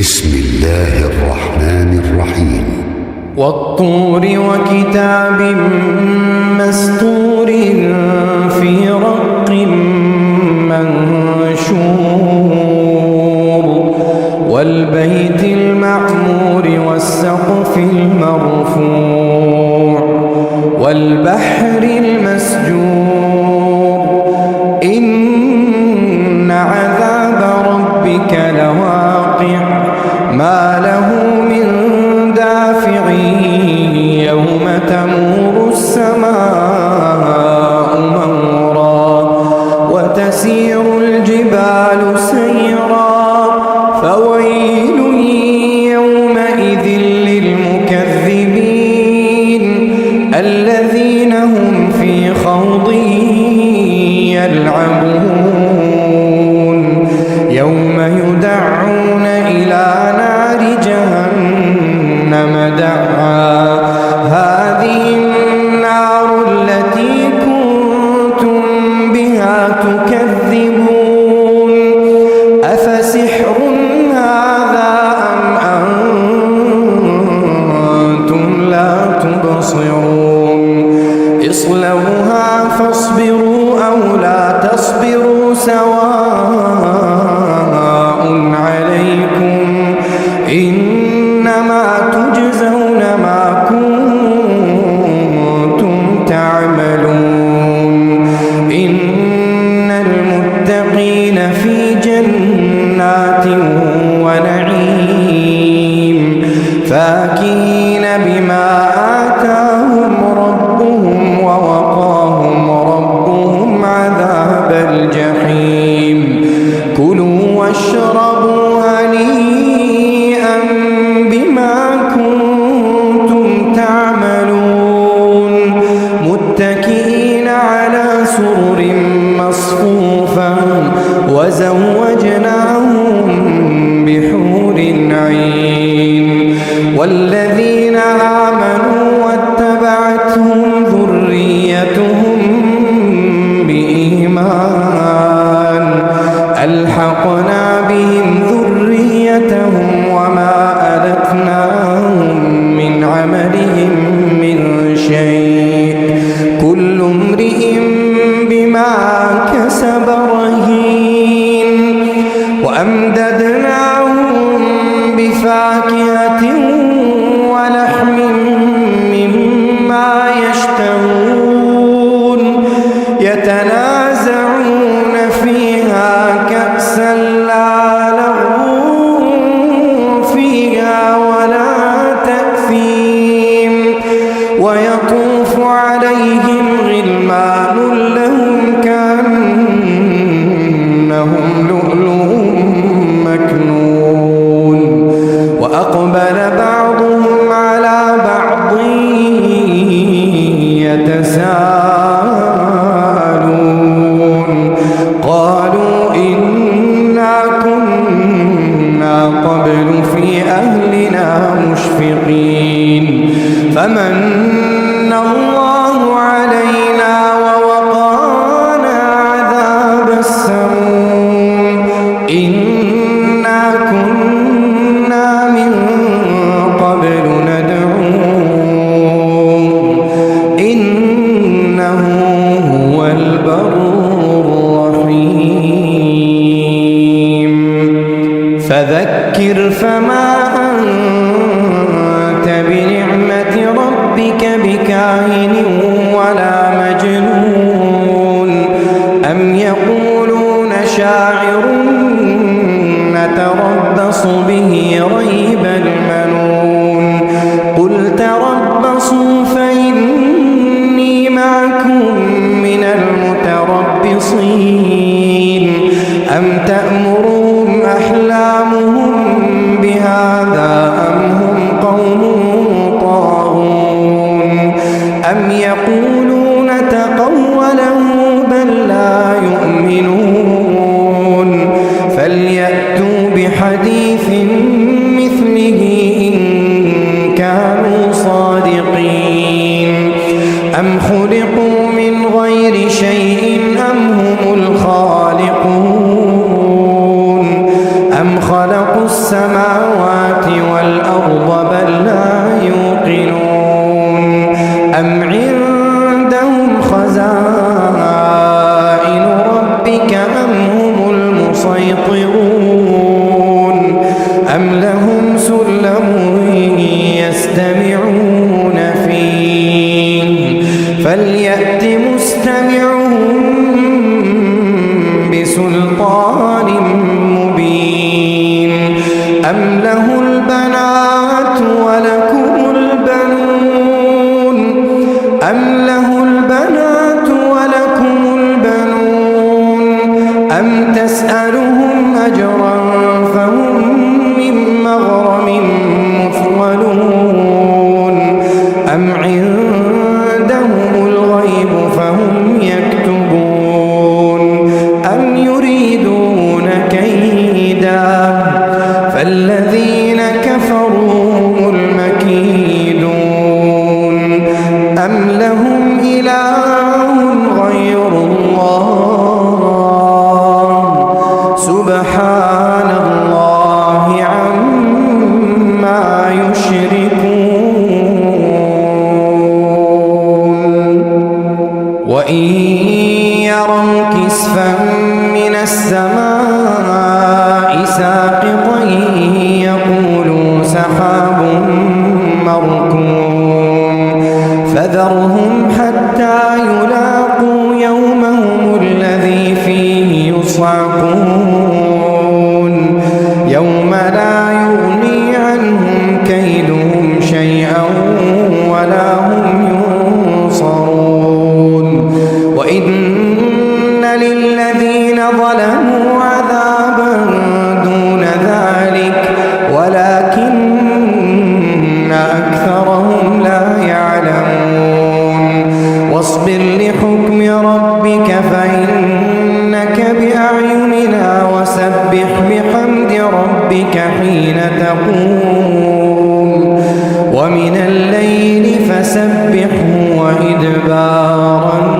بسم الله الرحمن الرحيم. والطور وكتاب مسطور في رق منشور والبيت المعمور والسقف المرفوع والبحر المسجور إن عذاب ربك لواقع ما له من دافع يوم تمور السماء مورا وتسير الجبال سيرا فويل يومئذ للمكذبين الذين هم في خوض يلعبون يوم يدعون إلى نار جهنم دعا هذه النار التي كنتم بها تكذبون أفسحر هذا أم أنتم لا تبصرون اصلوها فاصبروا أو لا تصبروا سواء عليكم إنما تجزون ما كنتم تعملون إن المتقين في جنات ونعيم فاكهين بما آتاهم ربهم ووقاهم ربهم عذاب الجحيم كلوا واشربوا هنيئا بما كنتم تعملون متكئين على سرر مصفوفة وزوجناهم بحور عين والذين آمنوا واتبعتهم ذريتهم بإيمان ألحقنا بهم ذريتهم وما ألتناهم من عملهم من شيء كل امرئ بما كسب رهين وأمددناهم بفاكهة ولحم مما يشتهون يتنازعون فيها كأسا لا لغو فيها ولا تأثيم ويطوف عليهم غلمان لهم كأنهم لؤلؤ مكنون وأقبل بعضهم على بعض يتساءلون قالوا إنا كنا قبل في أهلنا مشفقين فمن الله علينا ووقانا عذاب السموم إنا كنا من قبل ندعوه إنه هو البر الرحيم فذكر فما أنت بنعمة ربك بكاهن ولا مجنون أم يقولون شاعر نتربص به ريب المنون قل تربصوا فإني معكم من المتربصين أم تأمرهم أحلامهم بهذا أم هم قوم طاغون أم يقولون تقوله بل لا يؤمنون فليأتوا بحديث مثله إن كانوا صادقين أم خلقوا من غير شيء أم هم الخالقون أم خلقوا السماوات السماوات والأرض بل لا يوقنون أم عندهم خزائن ربك أم هم المسيطرون أم لهم سلم يستمعون فيه فليأت مستمعهم بسلطان مبين أم له البنات ولكم البنون أم له البنات ولكم البنون أم تسألهم أجرا فهم من مغرم مثقلون أم عندهم الغيب فهم يكتبون أم يريدون كيدا فالذين كفروا هم المكيدون أم لهم إله غير الله سبحان الله عما يشركون وإن يروا كسفا من السماء ساقطا يقولوا سحاب مركوم فذرهم حتى يلاقوا يومهم الذي فيه يصعقون يوم لا يغني عنهم كيدهم شيئا ولا هم ينصرون وإن للذين ظلموا عذابا دون ذلك ولكن أكثرهم لا يعلمون واصبر لحكم ربك فإنك بأعيننا وسبح بحمد ربك حين تقوم ومن الليل فسبحه وإدبار